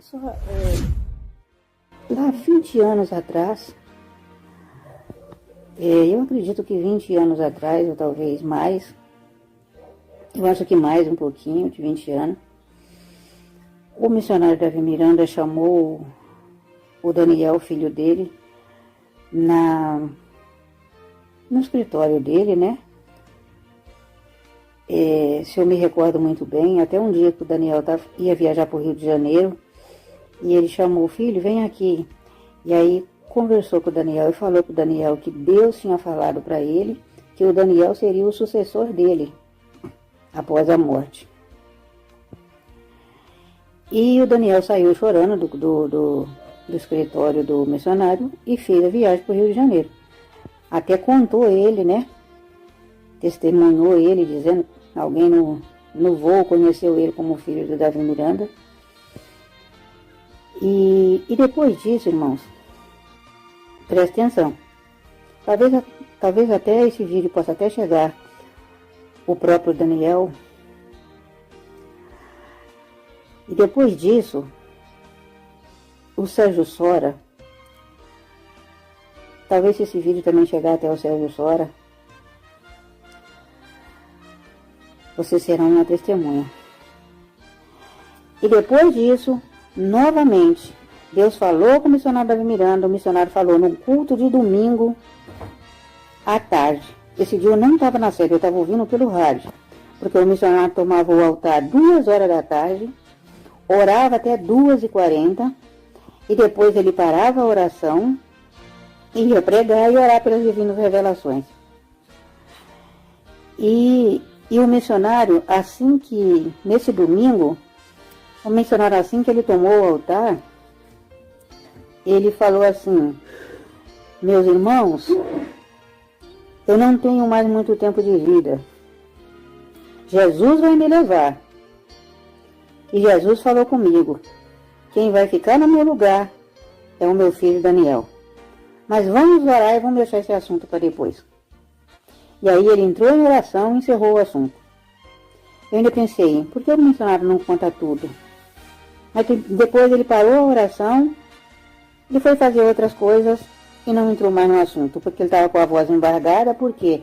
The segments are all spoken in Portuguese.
Só, lá 20 anos atrás, eu acredito que 20 anos atrás, ou talvez mais, eu acho que mais um pouquinho, de 20 anos, o missionário Davi Miranda chamou o Daniel, filho dele, no escritório dele, né? Se eu me recordo muito bem, até um dia que o Daniel ia viajar para o Rio de Janeiro, e ele chamou: filho, vem aqui. E aí conversou com o Daniel e falou para o Daniel que Deus tinha falado para ele que o Daniel seria o sucessor dele após a morte. E o Daniel saiu chorando do escritório do missionário e fez a viagem para o Rio de Janeiro. Até contou ele, né? Testemunhou ele, dizendo que alguém no voo conheceu ele como filho do Davi Miranda. E depois disso, irmãos, preste atenção. Talvez até esse vídeo possa até chegar o próprio Daniel. E depois disso, o Sérgio Sora, talvez esse vídeo também chegar até o Sérgio Sora, vocês serão uma testemunha. E depois disso, novamente, Deus falou com o missionário Davi Miranda, o missionário falou no culto de domingo à tarde. Esse dia eu não estava na sede, eu estava ouvindo pelo rádio, porque o missionário tomava o altar 2 horas da tarde, orava até 2h40, e depois ele parava a oração, e ia pregar e orar pelas divinas revelações. E o missionário, assim que, nesse domingo, o missionário, assim que ele tomou o altar, ele falou assim: meus irmãos, eu não tenho mais muito tempo de vida. Jesus vai me levar. E Jesus falou comigo: quem vai ficar no meu lugar é o meu filho Daniel. Mas vamos orar e vamos deixar esse assunto para depois. E aí ele entrou em oração e encerrou o assunto. Eu ainda pensei: por que o missionário não conta tudo? Mas depois ele parou a oração e foi fazer outras coisas e não entrou mais no assunto, porque ele estava com a voz embargada, porque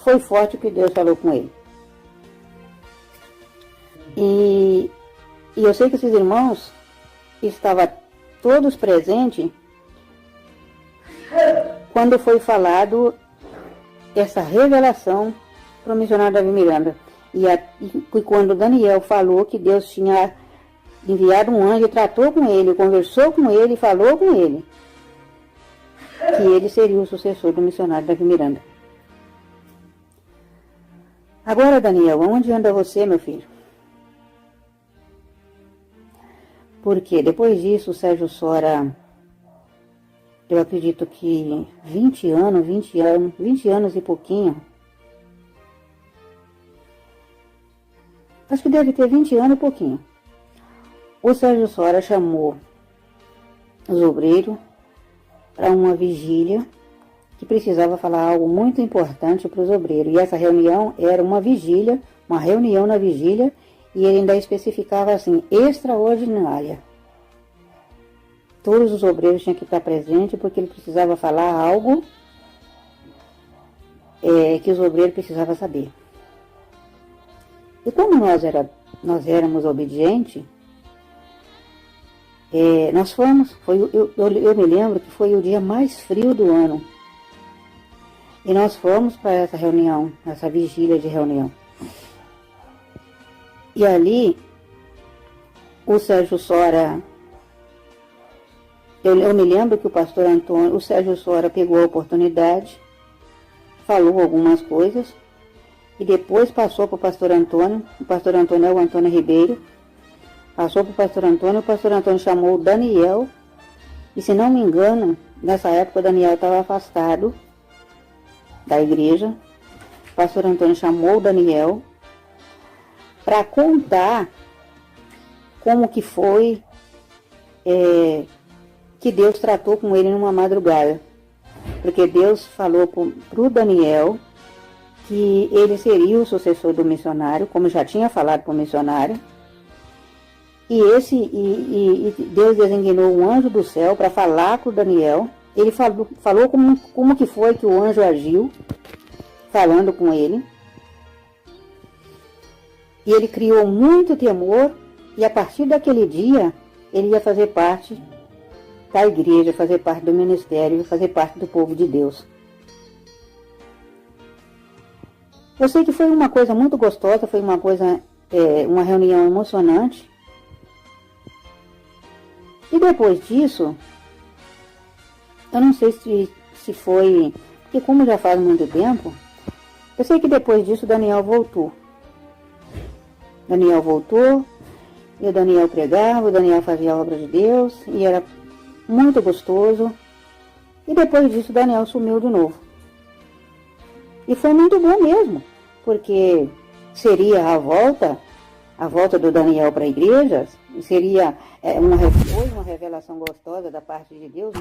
foi forte o que Deus falou com ele. E eu sei que esses irmãos estavam todos presentes quando foi falado essa revelação para o missionário Davi Miranda. E quando Daniel falou que Deus tinha enviado um anjo, tratou com ele, conversou com ele, falou com ele, que ele seria o sucessor do missionário Davi Miranda. Agora, Daniel, onde anda você, meu filho? Porque depois disso, o Sérgio Sora, eu acredito que 20 anos e pouquinho, acho que deve ter 20 anos e pouquinho, o Sérgio Sora chamou os obreiros para uma vigília que precisava falar algo muito importante para os obreiros. E essa reunião era uma vigília, uma reunião na vigília, e ele ainda especificava assim: extraordinária. Todos os obreiros tinham que estar presentes, porque ele precisava falar algo que os obreiros precisavam saber. E como nós éramos obedientes, nós fomos, eu me lembro que foi o dia mais frio do ano. E nós fomos para essa reunião, essa vigília de reunião. E ali, o Sérgio Sora, eu me lembro que o Sérgio Sora pegou a oportunidade, falou algumas coisas, e depois passou para o pastor Antônio é o Antônio Ribeiro, passou para o pastor Antônio chamou o Daniel, e se não me engano, nessa época o Daniel estava afastado da igreja. O pastor Antônio chamou o Daniel para contar como que foi que Deus tratou com ele numa madrugada. Porque Deus falou para o Daniel que ele seria o sucessor do missionário, como já tinha falado para o missionário, E Deus designou um anjo do céu para falar com Daniel. Ele falou como que foi que o anjo agiu, falando com ele. E ele criou muito temor, e a partir daquele dia, ele ia fazer parte da igreja, fazer parte do ministério, fazer parte do povo de Deus. Eu sei que foi uma coisa muito gostosa, foi uma coisa, uma reunião emocionante. E depois disso, eu não sei se foi, porque como já faz muito tempo, eu sei que depois disso Daniel voltou. E o Daniel pregava, o Daniel fazia a obra de Deus, e era muito gostoso. E depois disso Daniel sumiu de novo. E foi muito bom mesmo, porque seria a volta do Daniel para a igreja, seria uma revelação gostosa da parte de Deus,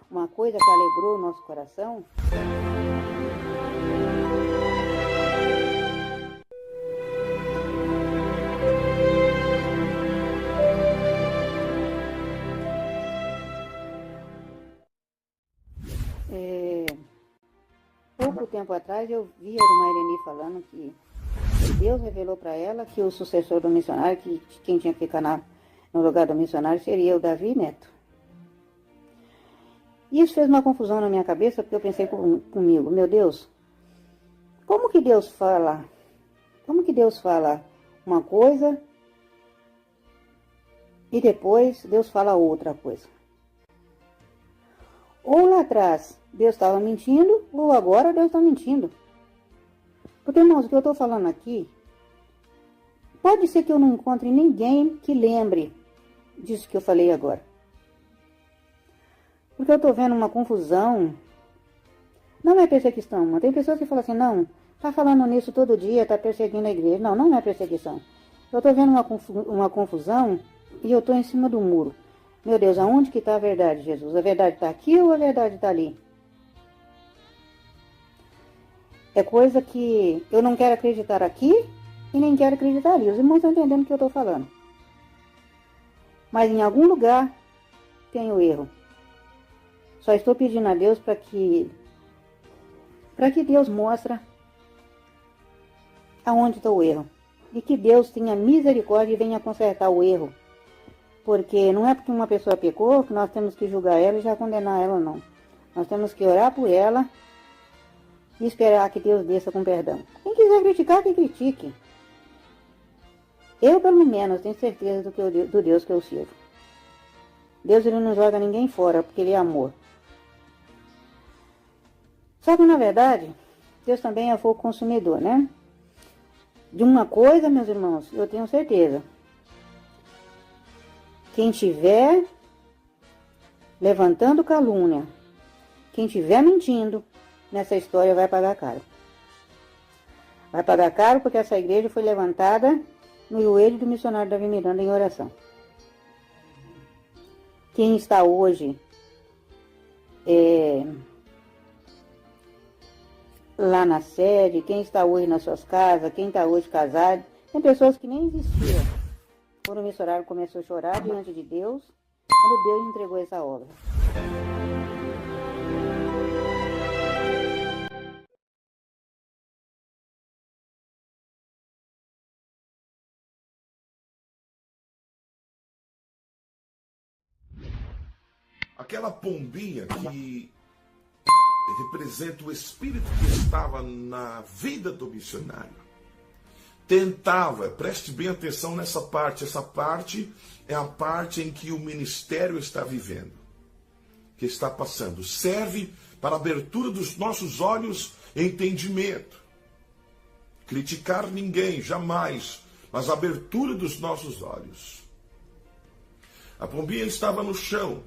uma coisa que alegrou o nosso coração. Pouco tempo atrás eu vi a irmã Irene falando que Deus revelou para ela que o sucessor do missionário, que quem tinha que ficar no lugar do missionário seria o Davi Neto. E isso fez uma confusão na minha cabeça, porque eu pensei comigo, meu Deus, como que Deus fala uma coisa e depois Deus fala outra coisa? Ou lá atrás Deus estava mentindo, ou agora Deus está mentindo. Porque, irmãos, o que eu estou falando aqui, pode ser que eu não encontre ninguém que lembre disso que eu falei agora. Porque eu estou vendo uma confusão. Não é perseguição, mas tem pessoas que falam assim, não, está falando nisso todo dia, está perseguindo a igreja. Não, não é perseguição. Eu estou vendo uma confusão e eu estou em cima do muro. Meu Deus, aonde que está a verdade, Jesus? A verdade está aqui ou a verdade está ali? É coisa que eu não quero acreditar aqui e nem quero acreditar ali. Os irmãos estão entendendo o que eu estou falando. Mas em algum lugar tem o erro. Só estou pedindo a Deus para que Deus mostre aonde está o erro. E que Deus tenha misericórdia e venha consertar o erro. Porque não é porque uma pessoa pecou que nós temos que julgar ela e já condenar ela, não. Nós temos que orar por ela e esperar que Deus desça com perdão. Quem quiser criticar, que critique. Eu, pelo menos, tenho certeza do Deus que eu sirvo. Deus, ele não joga ninguém fora, porque ele é amor. Só que, na verdade, Deus também é fogo consumidor, né? De uma coisa, meus irmãos, eu tenho certeza. Quem estiver levantando calúnia, quem estiver mentindo, nessa história vai pagar caro. Vai pagar caro porque essa igreja foi levantada no joelho do missionário Davi Miranda em oração. Quem está hoje lá na sede, quem está hoje nas suas casas, quem está hoje casado, tem pessoas que nem existiam. Quando o missionário começou a chorar diante de Deus, quando Deus entregou essa obra. Aquela pombinha que representa o espírito que estava na vida do missionário. Tentava, preste bem atenção nessa parte, essa parte é a parte em que o ministério está vivendo, que está passando. Serve para a abertura dos nossos olhos e entendimento. Criticar ninguém, jamais, mas a abertura dos nossos olhos. A pombinha estava no chão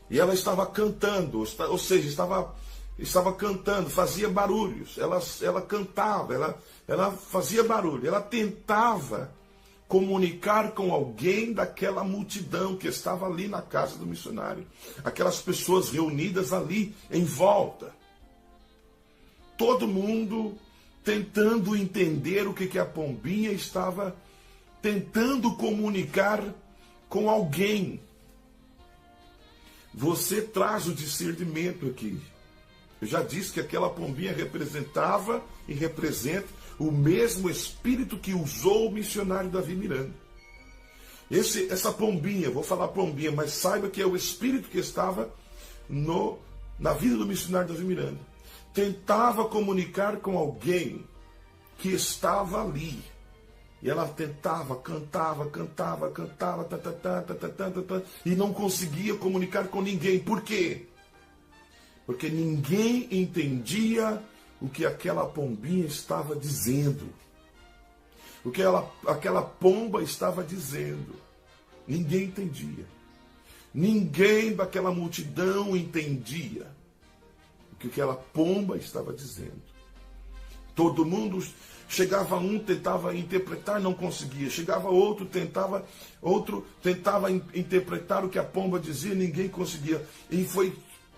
e ela estava cantando, ou seja, estava cantando, fazia barulhos, ela cantava, ela fazia barulho, ela tentava comunicar com alguém daquela multidão que estava ali na casa do missionário, aquelas pessoas reunidas ali em volta, todo mundo tentando entender o que a pombinha estava tentando comunicar com alguém. Você traz o discernimento aqui. Eu já disse que aquela pombinha representava e representa o mesmo espírito que usou o missionário Davi Miranda. Essa pombinha, vou falar pombinha, mas saiba que é o espírito que estava na vida do missionário Davi Miranda. Tentava comunicar com alguém que estava ali. E ela tentava, cantava, e não conseguia comunicar com ninguém. Por quê? Porque ninguém entendia o que aquela pombinha estava dizendo. O que aquela pomba estava dizendo. Ninguém entendia. Ninguém daquela multidão entendia o que aquela pomba estava dizendo. Todo mundo... Chegava um, tentava interpretar, não conseguia. Chegava outro tentava interpretar o que a pomba dizia, ninguém conseguia. E foi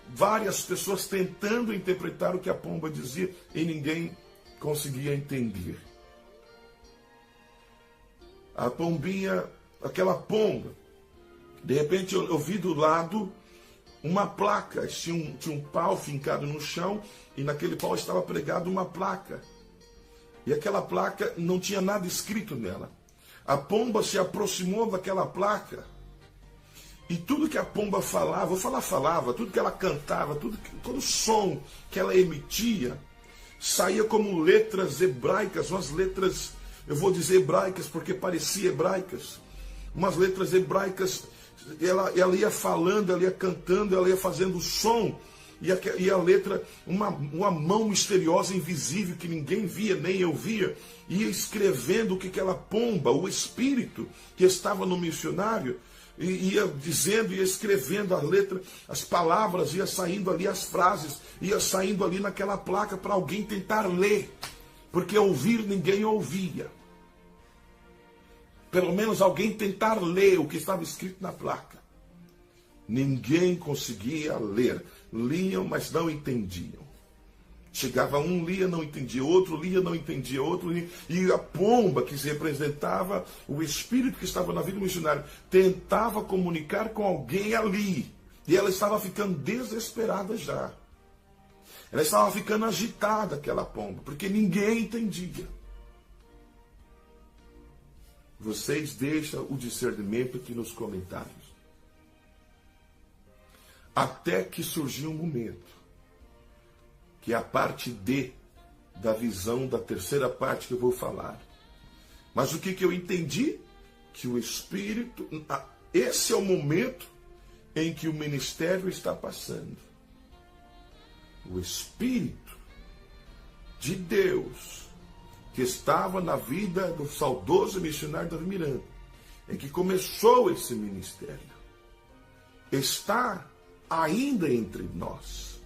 várias pessoas tentando interpretar o que a pomba dizia e ninguém conseguia entender. A pombinha, aquela pomba, de repente eu vi do lado uma placa. Tinha um pau fincado no chão e naquele pau estava pregado uma placa. E aquela placa não tinha nada escrito nela. A pomba se aproximou daquela placa. E tudo que a pomba falava, falava, tudo que ela cantava, todo som que ela emitia, saía como letras hebraicas, umas letras, eu vou dizer hebraicas porque parecia hebraicas. Umas letras hebraicas, ela ia falando, ela ia cantando, ela ia fazendo som. E a letra, uma mão misteriosa, invisível, que ninguém via, nem eu via, ia escrevendo o que aquela pomba, o espírito que estava no missionário, ia dizendo, ia escrevendo a letra, as palavras, ia saindo ali as frases, ia saindo ali naquela placa para alguém tentar ler, porque ouvir ninguém ouvia. Pelo menos alguém tentar ler o que estava escrito na placa. Ninguém conseguia ler. Liam, mas não entendiam. Chegava um, lia, não entendia. Outro lia, não entendia. Outro lia. E a pomba, que se representava o espírito que estava na vida do missionário, tentava comunicar com alguém ali. E ela estava ficando desesperada já. Ela estava ficando agitada, aquela pomba, porque ninguém entendia. Vocês deixam o discernimento aqui nos comentários. Até que surgiu um momento, que é a parte D da visão da terceira parte que eu vou falar. Mas o que eu entendi? Que o Espírito, esse é o momento em que o ministério está passando. O Espírito de Deus, que estava na vida do saudoso missionário Davi Miranda, em que começou esse ministério, está ainda entre nós,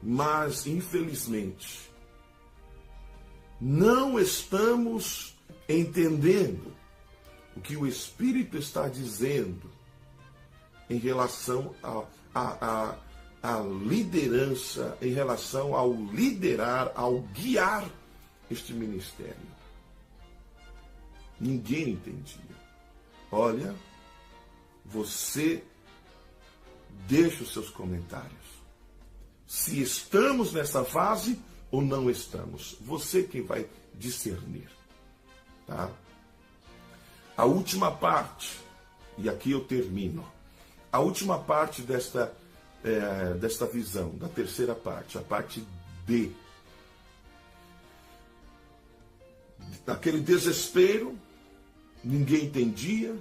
mas infelizmente não estamos entendendo o que o Espírito está dizendo em relação à liderança, em relação ao liderar, ao guiar este ministério. Ninguém entendia. Olha, você deixa os seus comentários. Se estamos nessa fase ou não estamos. Você quem vai discernir. Tá? A última parte, e aqui eu termino. A última parte desta visão, da terceira parte, a parte D. Aquele desespero, ninguém entendia.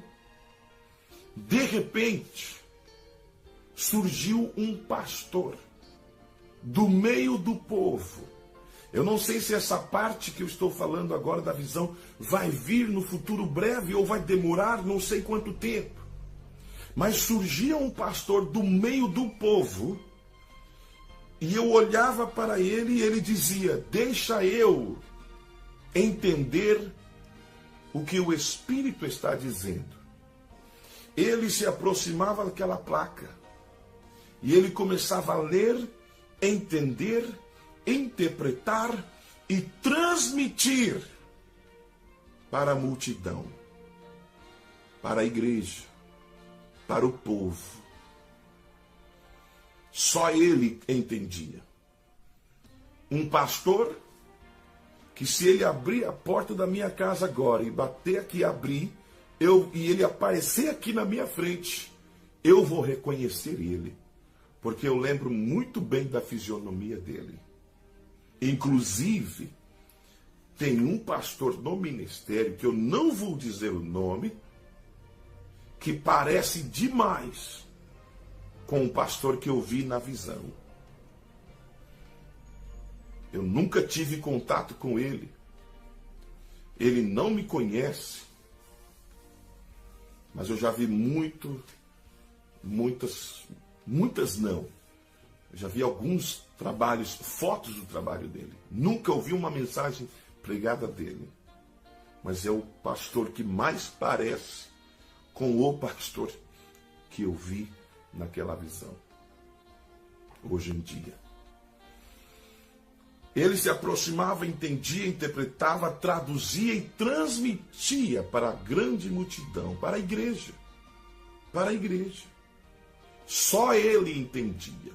De repente, surgiu um pastor do meio do povo. Eu não sei se essa parte que eu estou falando agora da visão vai vir no futuro breve ou vai demorar não sei quanto tempo. Mas surgia um pastor do meio do povo e eu olhava para ele e ele dizia: deixa eu entender o que o Espírito está dizendo. Ele se aproximava daquela placa e ele começava a ler, entender, interpretar e transmitir para a multidão. para a igreja, para o povo. Só ele entendia. Um pastor que, se ele abrir a porta da minha casa agora e bater aqui e abrir, e ele aparecer aqui na minha frente, eu vou reconhecer ele, porque eu lembro muito bem da fisionomia dele. Inclusive, tem um pastor no ministério, que eu não vou dizer o nome, que parece demais com o pastor que eu vi na visão. Eu nunca tive contato com ele. Ele não me conhece. Mas eu já vi muitas não. Eu já vi alguns trabalhos, fotos do trabalho dele. Nunca ouvi uma mensagem pregada dele. Mas é o pastor que mais parece com o pastor que eu vi naquela visão. Hoje em dia. Ele se aproximava, entendia, interpretava, traduzia e transmitia para a grande multidão, para a igreja. Para a igreja. Só ele entendia.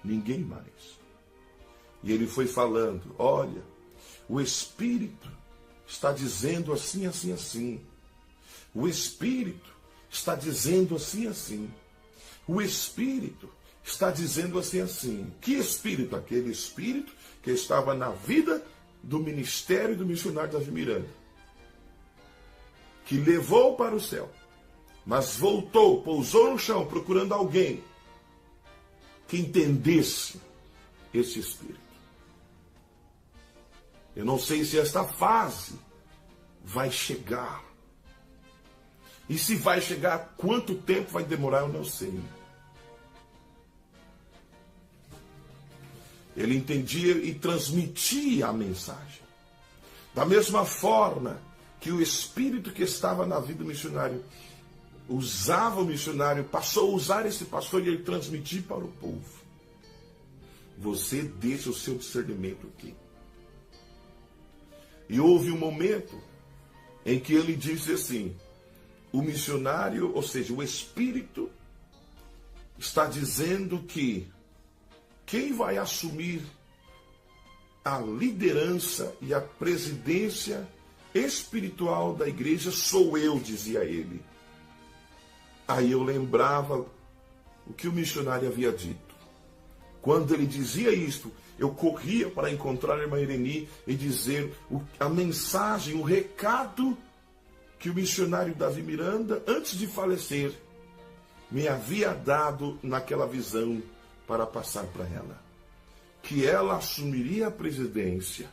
Ninguém mais. E ele foi falando, olha, o Espírito está dizendo assim, assim, assim. O Espírito está dizendo assim, assim. O Espírito está dizendo assim, assim. Que Espírito? Aquele Espírito que estava na vida do ministério do missionário Davi Miranda, que levou para o céu, mas voltou, pousou no chão, procurando alguém que entendesse esse Espírito. Eu não sei se esta fase vai chegar. E se vai chegar, quanto tempo vai demorar, eu não sei. Ele entendia e transmitia a mensagem. Da mesma forma que o Espírito que estava na vida do missionário usava o missionário, passou a usar esse pastor e ele transmitir para o povo. Você deixa o seu discernimento aqui. E houve um momento em que ele disse assim, o missionário, ou seja, o Espírito está dizendo que quem vai assumir a liderança e a presidência espiritual da igreja sou eu, dizia ele. Aí eu lembrava o que o missionário havia dito. Quando ele dizia isto, eu corria para encontrar a irmã Ireni e dizer a mensagem, o recado que o missionário Davi Miranda, antes de falecer, me havia dado naquela visão para passar para ela. Que ela assumiria a presidência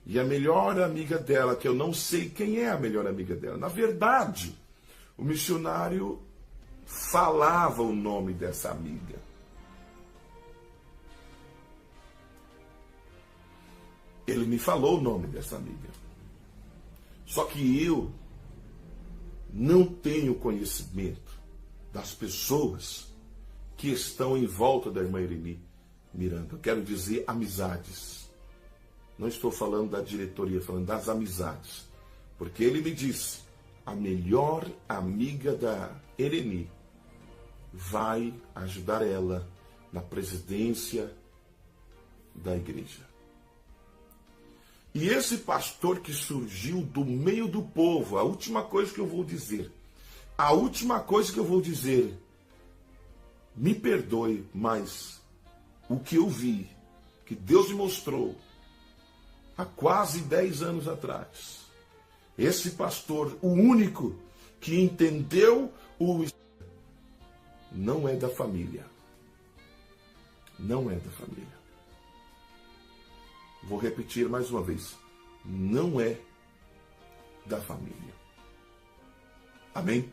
e a melhor amiga dela, que eu não sei quem é a melhor amiga dela. Na verdade, o missionário falava o nome dessa amiga. Ele me falou o nome dessa amiga. Só que eu não tenho conhecimento das pessoas que estão em volta da irmã Ireni Miranda. Eu quero dizer amizades. Não estou falando da diretoria, falando das amizades. Porque ele me disse, a melhor amiga da Ireni vai ajudar ela na presidência da igreja. E esse pastor que surgiu do meio do povo, a última coisa que eu vou dizer, me perdoe, mas o que eu vi, que Deus me mostrou há quase 10 anos atrás, esse pastor, o único que entendeu não é da família. Não é da família. Vou repetir mais uma vez. Não é da família. Amém?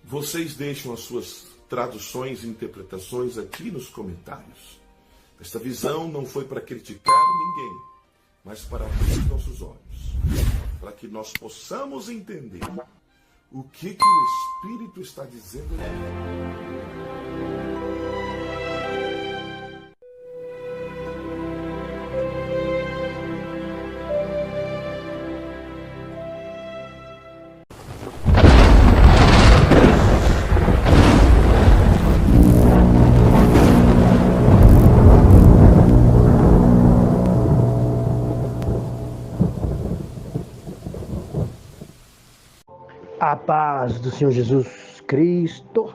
Vocês deixam as suas traduções e interpretações aqui nos comentários. Esta visão não foi para criticar ninguém, mas para abrir nossos olhos, para que nós possamos entender o que o Espírito está dizendo. paz do Senhor Jesus Cristo,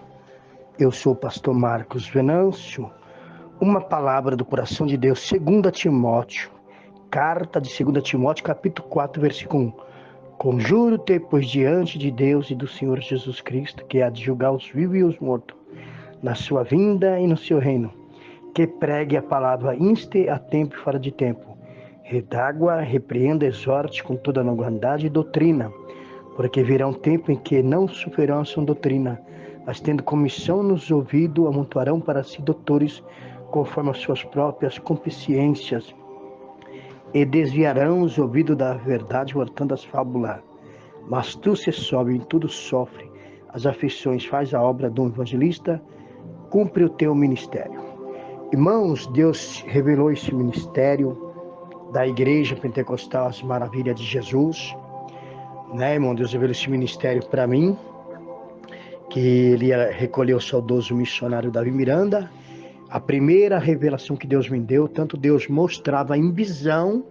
eu sou o pastor Marcos Venâncio. Uma palavra do coração de Deus, 2 Timóteo, carta de 2 Timóteo, capítulo 4, versículo 1. Conjuro-te, pois, diante de Deus e do Senhor Jesus Cristo, que há de julgar os vivos e os mortos, na sua vinda e no seu reino, que pregue a palavra, inste a tempo e fora de tempo, redágua, repreenda, exorte com toda longanimidade e doutrina, porque virá um tempo em que não sofrerão a sua doutrina, mas tendo comissão nos ouvidos, amontoarão para si doutores, conforme as suas próprias concupiscências, e desviarão os ouvidos da verdade, voltando às fábulas. Mas tu se sobe, em tudo sofre, as aflições, faz a obra do evangelista, cumpre o teu ministério. Irmãos, Deus revelou esse ministério da Igreja Pentecostal, as maravilhas de Jesus, né, irmão? Deus revelou esse ministério para mim, que ele recolheu o saudoso missionário Davi Miranda. A primeira revelação que Deus me deu, tanto Deus mostrava em visão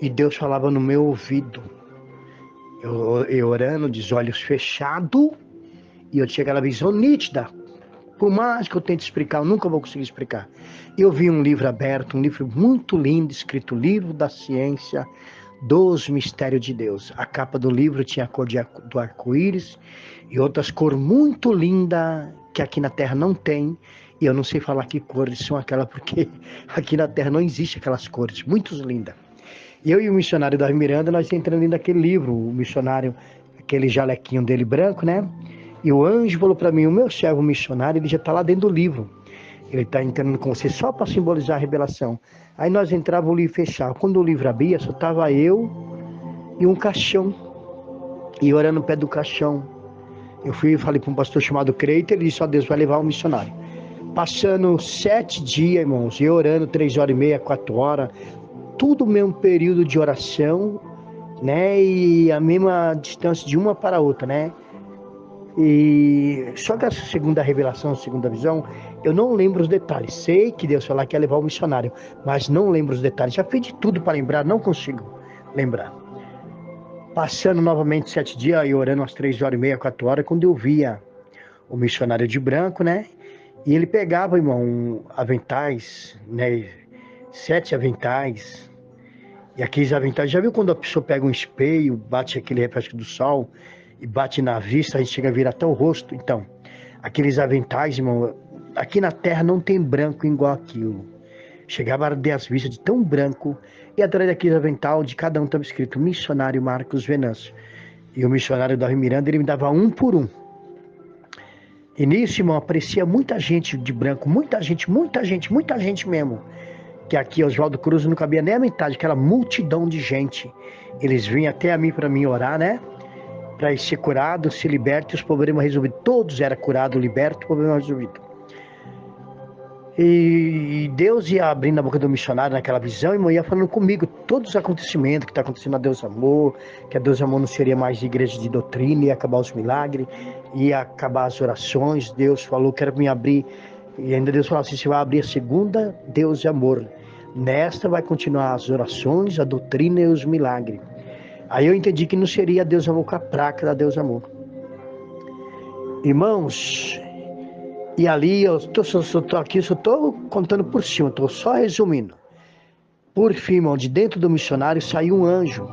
e Deus falava no meu ouvido. Eu orando, de olhos fechados, e eu tinha aquela visão nítida. Por mais que eu tente explicar, eu nunca vou conseguir explicar. Eu vi um livro aberto, um livro muito lindo, escrito Livro da Ciência dos Mistérios de Deus. A capa do livro tinha a cor do arco-íris e outras cores muito lindas que aqui na Terra não tem. E eu não sei falar que cores são aquelas, porque aqui na Terra não existe aquelas cores, muito lindas. Eu e o missionário Davi Miranda, nós entramos dentro daquele livro, o missionário, aquele jalequinho dele branco, né? E o anjo falou para mim, o meu servo missionário, ele já está lá dentro do livro. Ele está entrando com você só para simbolizar a revelação. Aí nós entrávamos, o livro fechava. Quando o livro abria, só estava eu e um caixão. E orando no pé do caixão. Eu fui e falei para um pastor chamado Creito, ele disse, ó, Deus vai levar o missionário. Passando 7 dias, irmãos, e orando 3h30, 4 horas, tudo o mesmo período de oração, né? E a mesma distância de uma para a outra, né? E só que essa segunda revelação, segunda visão, eu não lembro os detalhes. Sei que Deus falou que ia levar o missionário, mas não lembro os detalhes. Já fiz de tudo para lembrar, não consigo lembrar. Passando novamente 7 dias e orando umas 3h30, 4 horas, quando eu via o missionário de branco, né? E ele pegava, irmão, aventais, né? 7 aventais. E aqueles aventais, já viu quando a pessoa pega um espelho, bate aquele reflexo do sol e bate na vista, a gente chega a virar até o rosto? Então, aqueles aventais, irmão, aqui na Terra não tem branco igual aquilo. Chegava a arder as vistas de tão branco, e atrás daquele avental, de cada um estava escrito Missionário Marcos Venâncio. E o missionário Davi Miranda, ele me dava um por um. E nisso, irmão, aparecia muita gente de branco, muita gente mesmo. Que aqui Oswaldo Cruz não cabia nem a metade, aquela multidão de gente. Eles vinham até a mim para mim orar, né? Para ser curado, se liberto e os problemas resolvidos. Todos eram curados, libertos, problemas resolvidos. E Deus ia abrindo a boca do missionário naquela visão, irmão, ia falando comigo todos os acontecimentos que está acontecendo a Deus Amor, que a Deus Amor não seria mais igreja de doutrina, ia acabar os milagres, ia acabar as orações. Deus falou que era me abrir, e ainda Deus falou assim, você vai abrir a segunda Deus Amor. Nesta vai continuar as orações, a doutrina e os milagres. Aí eu entendi que não seria Deus Amor com a placa da Deus Amor. Irmãos, e ali eu estou aqui, só estou contando por cima, estou só resumindo. Por fim, irmão, de dentro do missionário saiu um anjo,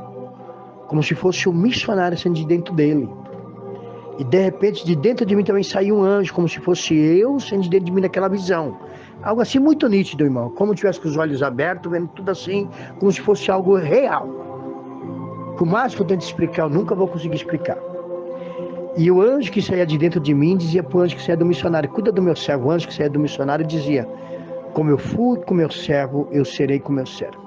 como se fosse um missionário saindo de dentro dele. E de repente, de dentro de mim também saiu um anjo, como se fosse eu saindo de dentro de mim naquela visão. Algo assim muito nítido, irmão, como se tivesse com os olhos abertos, vendo tudo assim, como se fosse algo real. Por mais que eu tente explicar, eu nunca vou conseguir explicar. E o anjo que saía de dentro de mim dizia para o anjo que saía do missionário, cuida do meu servo. O anjo que saía do missionário dizia, como eu fui com meu servo, eu serei com meu servo.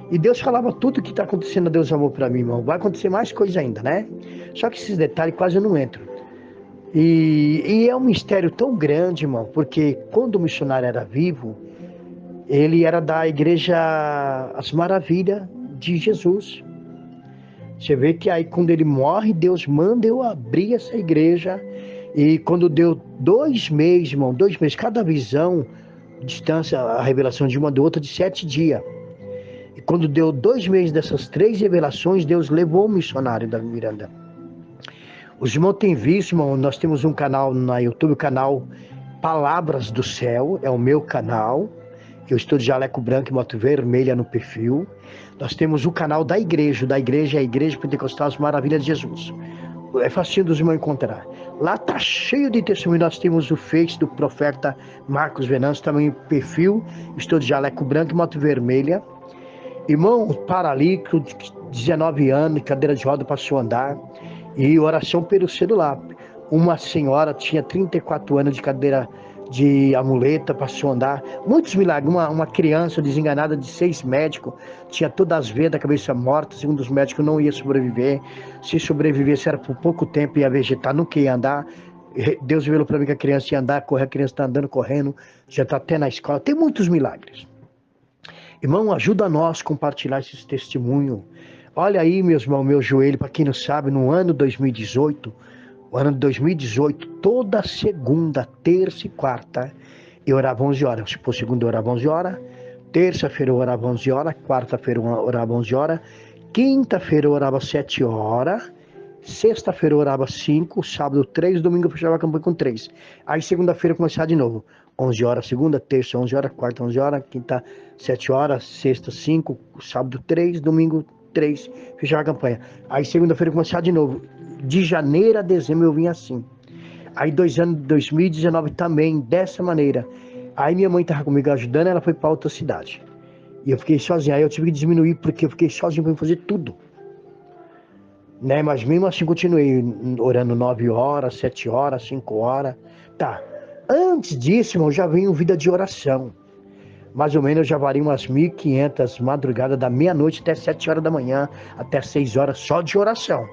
E Deus falava tudo o que está acontecendo a Deus Amor para mim, irmão. Vai acontecer mais coisa ainda, né? Só que esses detalhes quase eu não entro. E é um mistério tão grande, irmão, porque quando o missionário era vivo, ele era da igreja As Maravilhas de Jesus. Você vê que aí quando ele morre, Deus manda eu abrir essa igreja. E quando deu 2 meses, irmão, 2 meses, cada visão, distância, a revelação de uma da outra de 7 dias. E quando deu 2 meses dessas 3 revelações, Deus levou o missionário Davi Miranda. Os irmãos têm visto, irmão, nós temos um canal na YouTube, o canal Palavras do Céu, é o meu canal. Eu estou de jaleco branco e moto vermelha no perfil. Nós temos o canal da igreja é a Igreja Pentecostal As Maravilhas de Jesus. É facinho dos irmãos encontrar. Lá tá cheio de testemunho. Nós temos o Face do profeta Marcos Venâncio, também o perfil. Estou de jaleco branco e moto vermelha. Irmão paralítico, 19 anos, cadeira de roda, passou a andar. E oração pelo celular. Uma senhora tinha 34 anos de cadeira de amuleta, passou a andar. Muitos milagres. Uma criança desenganada de 6 médicos, tinha todas as veias da cabeça morta, segundo os médicos não ia sobreviver. Se sobrevivesse era por pouco tempo, ia vegetar, nunca ia andar. Deus revelou para mim que a criança ia andar, correr, a criança está andando, correndo, já está até na escola. Tem muitos milagres. Irmão, ajuda nós a compartilhar esses testemunhos. Olha aí, meus irmãos, meu joelho, para quem não sabe, no ano 2018, toda segunda, terça e quarta, eu orava 11 horas. Tipo, segunda eu orava 11 horas, terça-feira eu orava 11 horas, quarta-feira eu orava 11 horas, quinta-feira eu orava 7 horas, sexta-feira eu orava 5, sábado 3, domingo eu fechava a campanha com 3. Aí segunda-feira eu começava de novo. 11 horas segunda, terça 11 horas, quarta 11 horas, quinta 7 horas, sexta 5, sábado 3, domingo 3, fechava a campanha. Aí segunda-feira eu começava de novo. De janeiro a dezembro eu vim assim. Aí 2019 também, dessa maneira. Aí minha mãe estava comigo ajudando, ela foi para outra cidade. E eu fiquei sozinho. Aí eu tive que diminuir porque eu fiquei sozinho para fazer tudo. Né? Mas mesmo assim continuei orando 9 horas, 7 horas, 5 horas. Tá. Antes disso, irmão, já venho vida de oração. Mais ou menos eu já varia umas 1.500 madrugadas, da meia-noite até 7 horas da manhã, até 6 horas só de oração.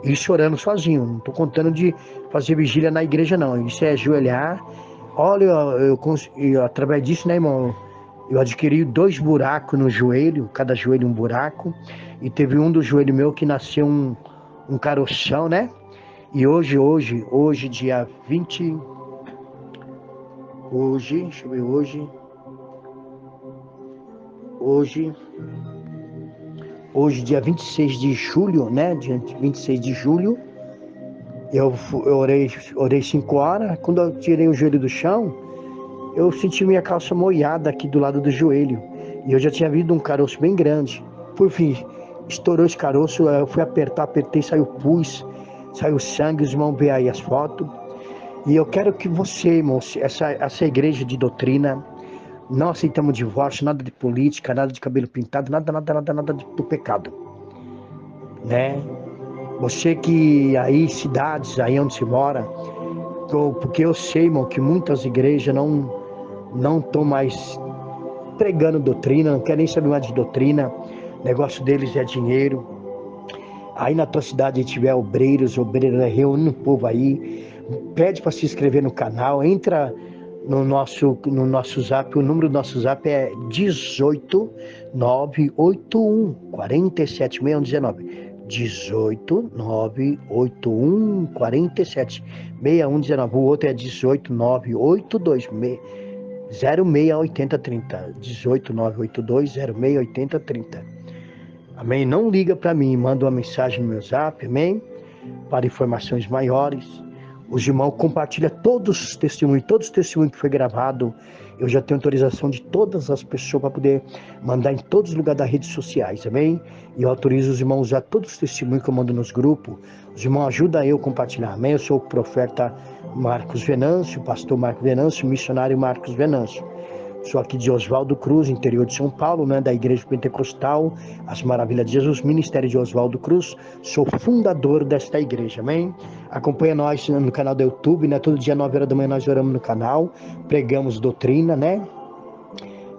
Isso orando sozinho, não estou contando de fazer vigília na igreja não, isso é ajoelhar. Olha, eu através disso, né, irmão, eu adquiri 2 buracos no joelho, cada joelho um buraco, e teve um do joelho meu que nasceu um caroção, né, e hoje, dia 20, deixa eu ver, hoje, dia 26 de julho, né? Dia 26 de julho, eu orei 5 horas. Quando eu tirei o joelho do chão, eu senti minha calça molhada aqui do lado do joelho. E eu já tinha visto um caroço bem grande. Por fim, estourou esse caroço, eu fui apertei, saiu pus, saiu sangue, os irmãos veem aí as fotos. E eu quero que você, irmão, essa igreja de doutrina, não aceitamos divórcio, nada de política, nada de cabelo pintado, nada do pecado, né? Você que aí, cidades aí onde se mora, porque eu sei, irmão, que muitas igrejas não estão mais pregando doutrina, não querem nem saber mais de doutrina, o negócio deles é dinheiro. Aí na tua cidade tiver obreiros, reúne um povo aí, pede para se inscrever no canal, entra no nosso zap, o número do nosso zap é 18981 47619. 18981 47619. O outro é 18982 068030. 18982 Amém? Não liga para mim, manda uma mensagem no meu zap, amém? Para informações maiores. Os irmãos compartilham todos os testemunhos que foi gravado. Eu já tenho autorização de todas as pessoas para poder mandar em todos os lugares das redes sociais, amém? E eu autorizo os irmãos a usar todos os testemunhos que eu mando nos grupos. Os irmãos ajudam eu a compartilhar, amém? Eu sou o profeta Marcos Venâncio, pastor Marcos Venâncio, missionário Marcos Venâncio. Sou aqui de Oswaldo Cruz, interior de São Paulo, né, da Igreja Pentecostal As Maravilhas de Jesus, Ministério de Oswaldo Cruz. Sou fundador desta igreja, amém? Acompanha nós no canal do YouTube, né? Todo dia 9 horas da manhã nós oramos no canal, pregamos doutrina, né?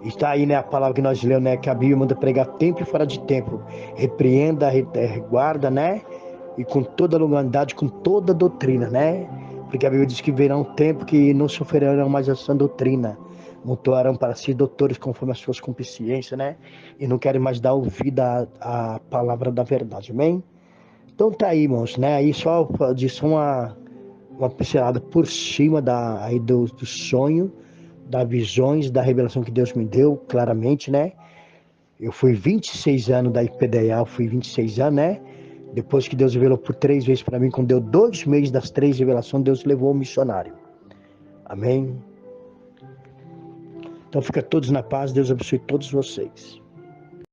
Está aí, né, a palavra que nós lemos, né, que a Bíblia manda pregar tempo e fora de tempo. Repreenda, reguarda, né? E com toda a longanimidade, com toda a doutrina, né? Porque a Bíblia diz que virá um tempo que não sofrerão mais essa doutrina. Mutuarão para si doutores conforme as suas consciências, né? E não querem mais dar ouvido à palavra da verdade, amém? Então tá aí, irmãos, né? Aí só disso uma pincelada por cima do sonho, das visões, da revelação que Deus me deu, claramente, né? Eu fui 26 anos da IPDA, fui 26 anos, né? Depois que Deus revelou por 3 vezes para mim, quando deu 2 meses das 3 revelações, Deus levou o missionário. Amém? Então fica todos na paz, Deus abençoe todos vocês.